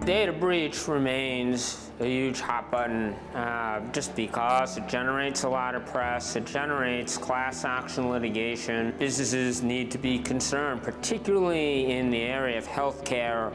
Data breach remains a huge hot button just because it generates a lot of press, it generates class action litigation. Businesses need to be concerned, particularly in the area of healthcare,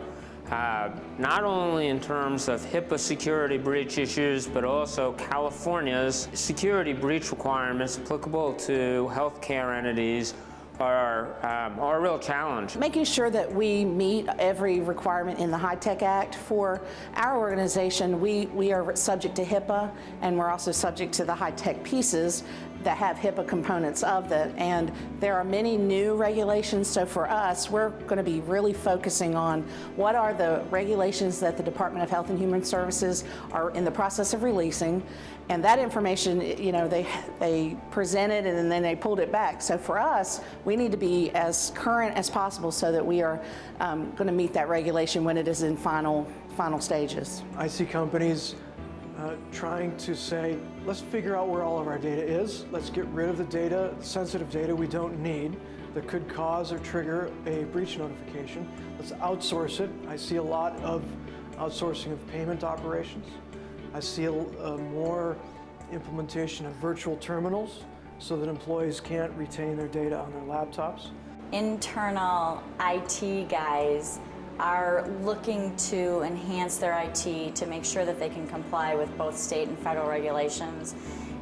not only in terms of HIPAA security breach issues, but also California's security breach requirements applicable to healthcare entities are a real challenge. Making sure that we meet every requirement in the HITECH Act. For our organization, we are subject to HIPAA, and we're also subject to the HITECH pieces that have HIPAA components of that. And there are many new regulations, so for us, we're going to be really focusing on what are the regulations that the Department of Health and Human Services are in the process of releasing. And that information, you know, they presented and then they pulled it back. So for us, we need to be as current as possible so that we are going to meet that regulation when it is in final stages. I see companies trying to say, let's figure out where all of our data is. Let's get rid of the data, sensitive data we don't need that could cause or trigger a breach notification. Let's outsource it. I see a lot of outsourcing of payment operations. I see more implementation of virtual terminals so that employees can't retain their data on their laptops. Internal IT guys are looking to enhance their IT to make sure that they can comply with both state and federal regulations.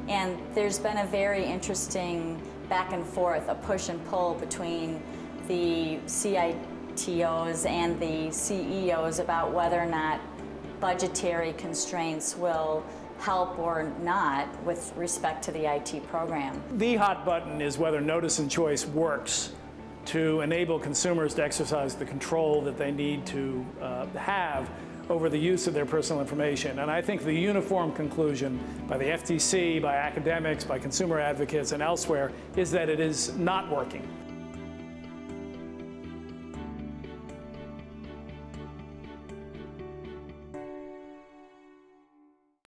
And there's been a very interesting back and forth, a push and pull between the CITOs and the CEOs about whether or not budgetary constraints will help or not with respect to the IT program. The hot button is whether notice and choice works to enable consumers to exercise the control that they need to have over the use of their personal information. And I think the uniform conclusion by the FTC, by academics, by consumer advocates, and elsewhere is that it is not working.